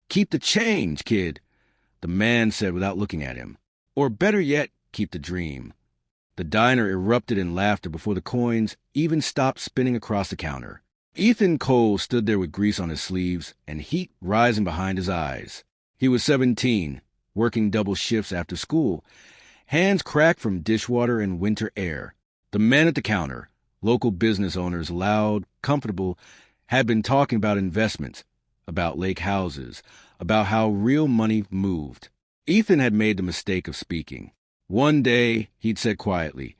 "Keep the change, kid," the man said without looking at him. "Or better yet, keep the dream." The diner erupted in laughter before the coins even stopped spinning across the counter. Ethan Cole stood there with grease on his sleeves and heat rising behind his eyes. He was 17, working double shifts after school, hands cracked from dishwater and winter air. The men at the counter, local business owners, loud, comfortable, had been talking about investments, about lake houses, about how real money moved. Ethan had made the mistake of speaking. One day, he'd said quietly,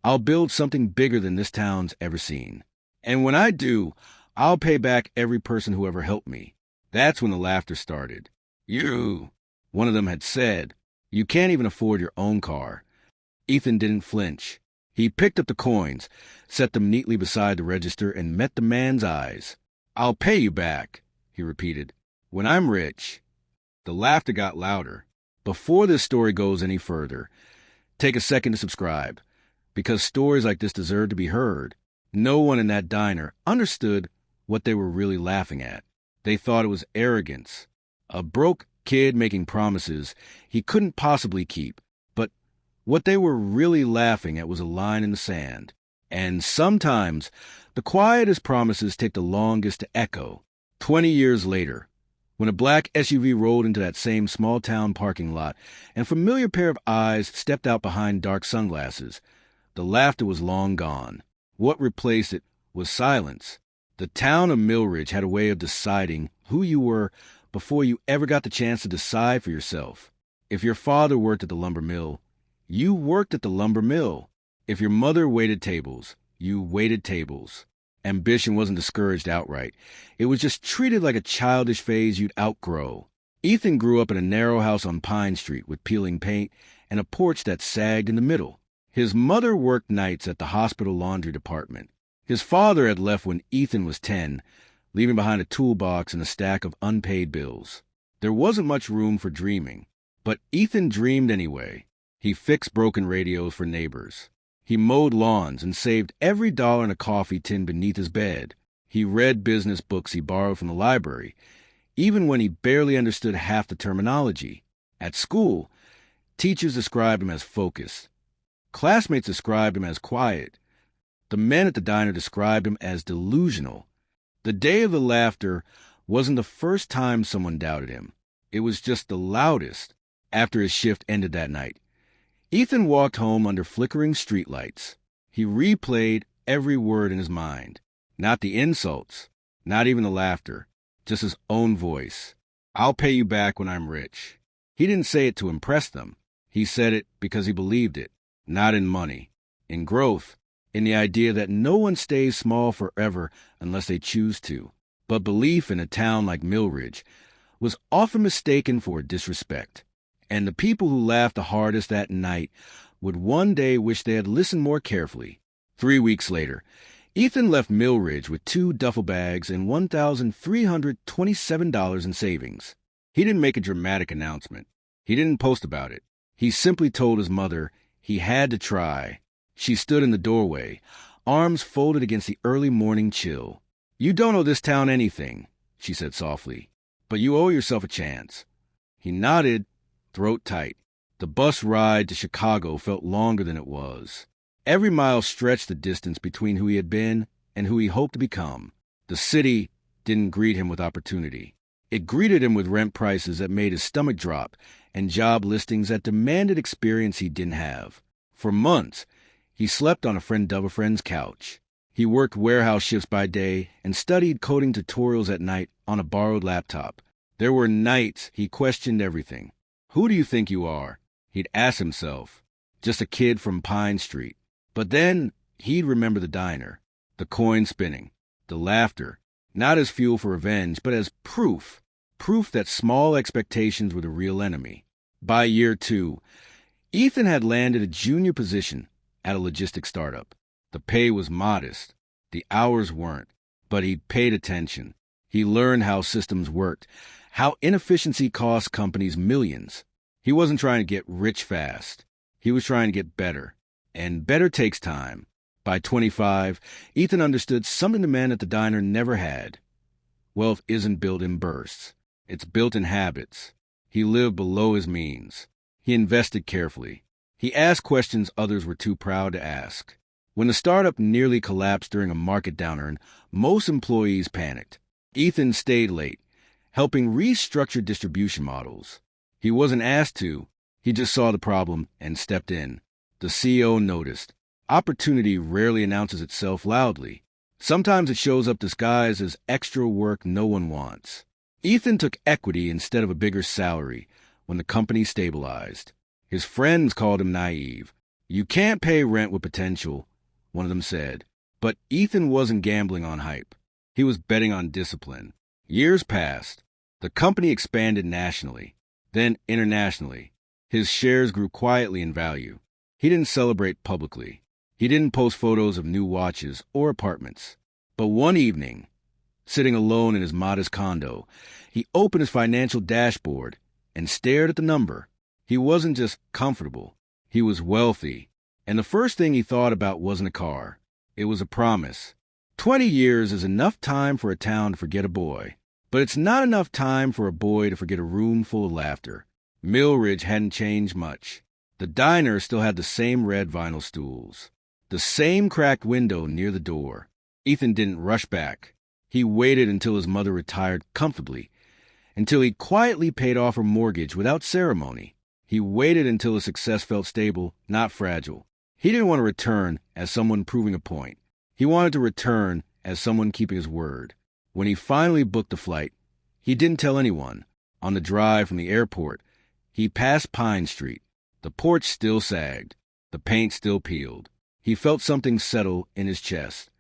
"I'll build something bigger than this town's ever seen. And when I do, I'll pay back every person who ever helped me." That's when the laughter started. "You," one of them had said, "you can't even afford your own car." Ethan didn't flinch. He picked up the coins, set them neatly beside the register, and met the man's eyes. "I'll pay you back," he repeated, "when I'm rich." The laughter got louder. Before this story goes any further, take a second to subscribe, because stories like this deserve to be heard. No one in that diner understood what they were really laughing at. They thought it was arrogance, a broke kid making promises he couldn't possibly keep. But what they were really laughing at was a line in the sand. And sometimes the quietest promises take the longest to echo. 20 years later, when a black SUV rolled into that same small-town parking lot, and a familiar pair of eyes stepped out behind dark sunglasses, the laughter was long gone. What replaced it was silence. The town of Millridge had a way of deciding who you were before you ever got the chance to decide for yourself. If your father worked at the lumber mill, you worked at the lumber mill. If your mother waited tables, you waited tables. Ambition wasn't discouraged outright. It was just treated like a childish phase you'd outgrow. Ethan grew up in a narrow house on Pine Street with peeling paint and a porch that sagged in the middle. His mother worked nights at the hospital laundry department. His father had left when Ethan was 10, leaving behind a toolbox and a stack of unpaid bills. There wasn't much room for dreaming, but Ethan dreamed anyway. He fixed broken radios for neighbors. He mowed lawns and saved every dollar in a coffee tin beneath his bed. He read business books he borrowed from the library, even when he barely understood half the terminology. At school, teachers described him as focused. Classmates described him as quiet. The men at the diner described him as delusional. The day of the laughter wasn't the first time someone doubted him. It was just the loudest. After his shift ended that night, Ethan walked home under flickering streetlights. He replayed every word in his mind. Not the insults, not even the laughter, just his own voice. "I'll pay you back when I'm rich." He didn't say it to impress them. He said it because he believed it, not in money, in growth, in the idea that no one stays small forever unless they choose to. But belief in a town like Millridge was often mistaken for disrespect. And the people who laughed the hardest that night would one day wish they had listened more carefully. 3 weeks later, Ethan left Millridge with 2 duffel bags and $1,327 in savings. He didn't make a dramatic announcement. He didn't post about it. He simply told his mother he had to try. She stood in the doorway, arms folded against the early morning chill. "You don't owe this town anything," she said softly, "but you owe yourself a chance." He nodded, throat tight. The bus ride to Chicago felt longer than it was. Every mile stretched the distance between who he had been and who he hoped to become. The city didn't greet him with opportunity. It greeted him with rent prices that made his stomach drop and job listings that demanded experience he didn't have. For months, he slept on a friend of a friend's couch. He worked warehouse shifts by day and studied coding tutorials at night on a borrowed laptop. There were nights he questioned everything. "Who do you think you are?" he'd ask himself. Just a kid from Pine Street. But then he'd remember the diner, the coin spinning, the laughter, not as fuel for revenge, but as proof that small expectations were the real enemy. By year 2, Ethan had landed a junior position at a logistics startup. The pay was modest. The hours weren't, but he paid attention. He learned how systems worked, how inefficiency cost companies millions. He wasn't trying to get rich fast. He was trying to get better. And better takes time. By 25, Ethan understood something the man at the diner never had. Wealth isn't built in bursts. It's built in habits. He lived below his means. He invested carefully. He asked questions others were too proud to ask. When the startup nearly collapsed during a market downturn, most employees panicked. Ethan stayed late, helping restructure distribution models. He wasn't asked to. He just saw the problem and stepped in. The CEO noticed. Opportunity rarely announces itself loudly. Sometimes it shows up disguised as extra work no one wants. Ethan took equity instead of a bigger salary when the company stabilized. His friends called him naive. You can't pay rent with potential, one of them said. But Ethan wasn't gambling on hype. He was betting on discipline. Years passed. The company expanded nationally, then internationally. His shares grew quietly in value. He didn't celebrate publicly. He didn't post photos of new watches or apartments. But one evening, sitting alone in his modest condo, he opened his financial dashboard and stared at the number. He wasn't just comfortable. He was wealthy. And the first thing he thought about wasn't a car. It was a promise. 20 years is enough time for a town to forget a boy. But it's not enough time for a boy to forget a room full of laughter. Millridge hadn't changed much. The diner still had the same red vinyl stools, the same cracked window near the door. Ethan didn't rush back. He waited until his mother retired comfortably, until he quietly paid off her mortgage without ceremony. He waited until his success felt stable, not fragile. He didn't want to return as someone proving a point. He wanted to return as someone keeping his word. When he finally booked the flight, he didn't tell anyone. On the drive from the airport, he passed Pine Street. The porch still sagged. The paint still peeled. He felt something settle in his chest.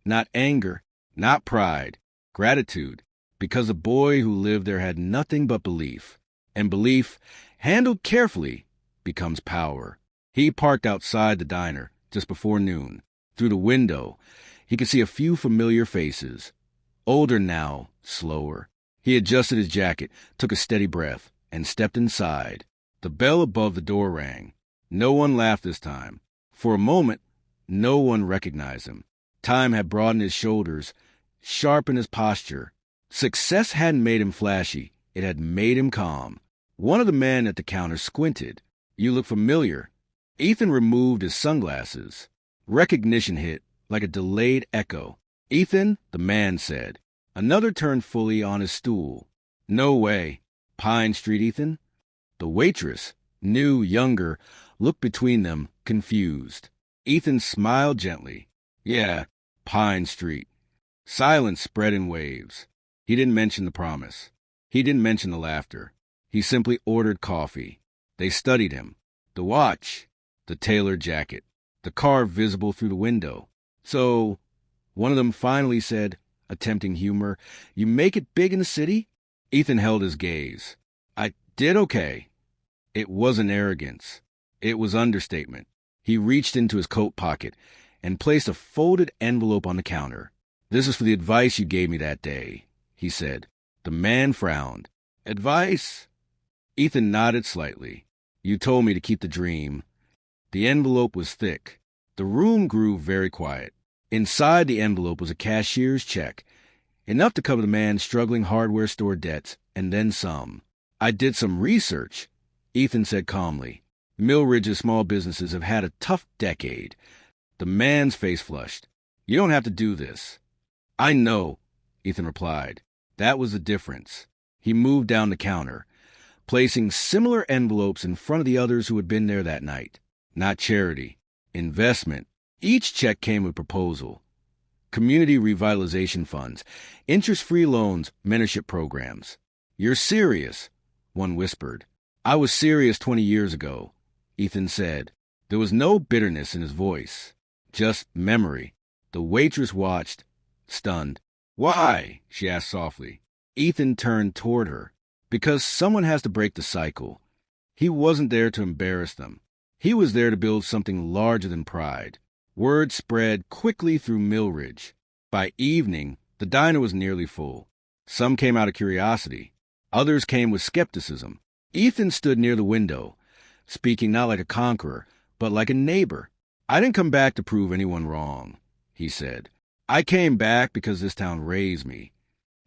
Not anger, not pride, gratitude, because the boy who lived there had nothing but belief. And belief, handled carefully, becomes power. He parked outside the diner just before noon. Through the window, he could see a few familiar faces. Older now, slower. He adjusted his jacket, took a steady breath, and stepped inside. The bell above the door rang. No one laughed this time. For a moment, no one recognized him. Time had broadened his shoulders, sharpened his posture. Success hadn't made him flashy. It had made him calm. One of the men at the counter squinted. You look familiar. Ethan removed his sunglasses. Recognition hit like a delayed echo. Ethan, the man said. Another turned fully on his stool. No way. Pine Street, Ethan? The waitress, new, younger, looked between them, confused. Ethan smiled gently. Yeah, Pine Street. Silence spread in waves. He didn't mention the promise. He didn't mention the laughter. He simply ordered coffee. They studied him. The watch, the tailored jacket, the car visible through the window. So, one of them finally said, attempting humor, you make it big in the city? Ethan held his gaze. I did okay. It wasn't arrogance. It was understatement. He reached into his coat pocket and placed a folded envelope on the counter. This is for the advice you gave me that day, he said. The man frowned. Advice? Ethan nodded slightly. You told me to keep the dream. The envelope was thick. The room grew very quiet. Inside the envelope was a cashier's check, enough to cover the man's struggling hardware store debts, and then some. I did some research, Ethan said calmly. Millridge's small businesses have had a tough decade. The man's face flushed. You don't have to do this. I know, Ethan replied. That was the difference. He moved down the counter, placing similar envelopes in front of the others who had been there that night. Not charity. Investment. Each check came with a proposal. Community revitalization funds, interest-free loans, mentorship programs. You're serious, one whispered. I was serious 20 years ago, Ethan said. There was no bitterness in his voice, just memory. The waitress watched, stunned. Why? She asked softly. Ethan turned toward her. Because someone has to break the cycle. He wasn't there to embarrass them. He was there to build something larger than pride. Word spread quickly through Millridge. By evening, the diner was nearly full. Some came out of curiosity. Others came with skepticism. Ethan stood near the window, speaking not like a conqueror, but like a neighbor. I didn't come back to prove anyone wrong, he said. I came back because this town raised me.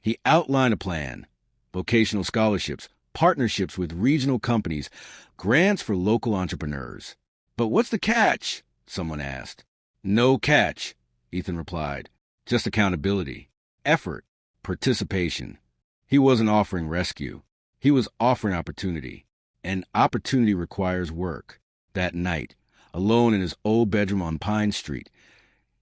He outlined a plan. vocational scholarships, partnerships with regional companies, grants for local entrepreneurs. "But what's the catch?" someone asked. "No catch," Ethan replied. "Just accountability, effort, participation." He wasn't offering rescue. He was offering opportunity. And opportunity requires work. That night, alone in his old bedroom on Pine Street,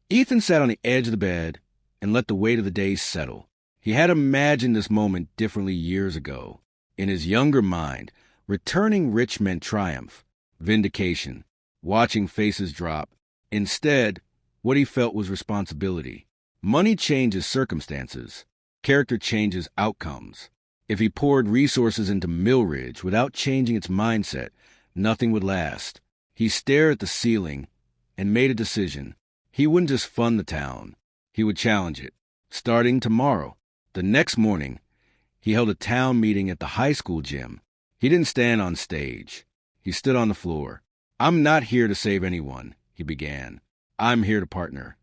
Ethan sat on the edge of the bed and let the weight of the day settle. He had imagined this moment differently years ago. In his younger mind, returning rich meant triumph, vindication, watching faces drop. Instead, what he felt was responsibility. Money changes circumstances. Character changes outcomes. If he poured resources into Millridge without changing its mindset, nothing would last. He stared at the ceiling and made a decision. He wouldn't just fund the town. He would challenge it. Starting tomorrow. The next morning, he held a town meeting at the high school gym. He didn't stand on stage. He stood on the floor. "I'm not here to save anyone," he began. "I'm here to partner."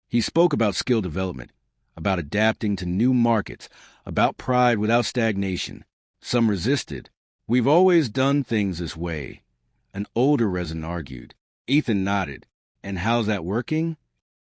He spoke about skill development, about adapting to new markets, about pride without stagnation. Some resisted. "We've always done things this way," an older resident argued. Ethan nodded. "And how's that working?"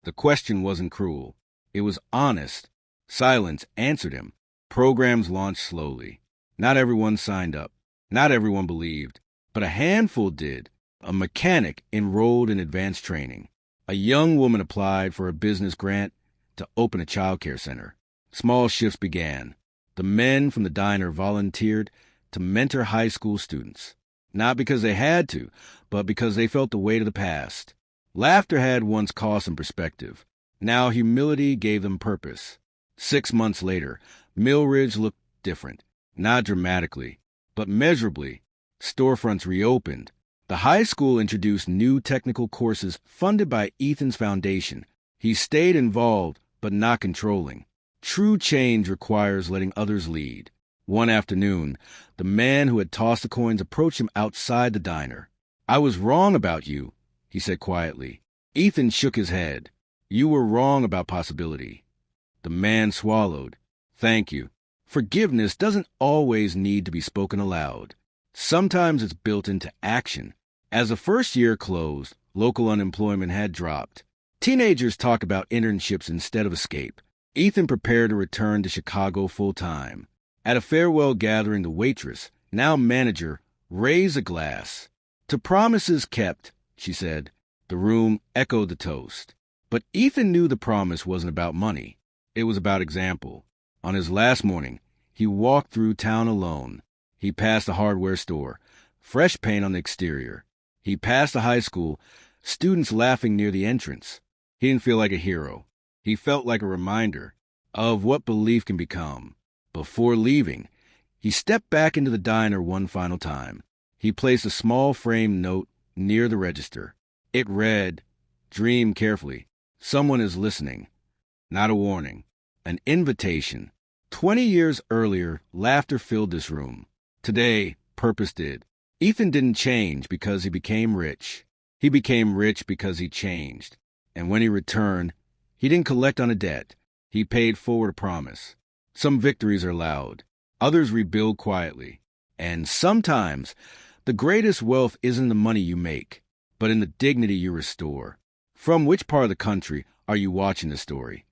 The question wasn't cruel. It was honest. Silence answered him. Programs launched slowly. Not everyone signed up. Not everyone believed. But a handful did. A mechanic enrolled in advanced training. A young woman applied for a business grant to open a childcare center. Small shifts began. The men from the diner volunteered to mentor high school students. Not because they had to, but because they felt the weight of the past. Laughter had once cost them perspective. Now humility gave them purpose. 6 months later, Millridge looked different. Not dramatically, but measurably. Storefronts reopened. The high school introduced new technical courses funded by Ethan's foundation. He stayed involved, but not controlling. True change requires letting others lead. One afternoon, the man who had tossed the coins approached him outside the diner. "I was wrong about you," he said quietly. Ethan shook his head. "You were wrong about possibility." The man swallowed. "Thank you. Forgiveness doesn't always need to be spoken aloud. Sometimes it's built into action." As the first year closed, local unemployment had dropped. Teenagers talked about internships instead of escape. Ethan prepared to return to Chicago full-time. At a farewell gathering, the waitress, now manager, raised a glass. "To promises kept," she said. The room echoed the toast. But Ethan knew the promise wasn't about money. It was about example. On his last morning, he walked through town alone. He passed the hardware store, fresh paint on the exterior. He passed the high school, students laughing near the entrance. He didn't feel like a hero. He felt like a reminder of what belief can become. Before leaving, he stepped back into the diner one final time. He placed a small framed note near the register. It read, "Dream carefully. Someone is listening." Not a warning. An invitation. 20 years earlier, laughter filled this room. Today, purpose did. Ethan didn't change because he became rich. He became rich because he changed. And when he returned, he didn't collect on a debt. He paid forward a promise. Some victories are loud. Others rebuild quietly. And sometimes, the greatest wealth isn't the money you make, but in the dignity you restore. From which part of the country are you watching this story?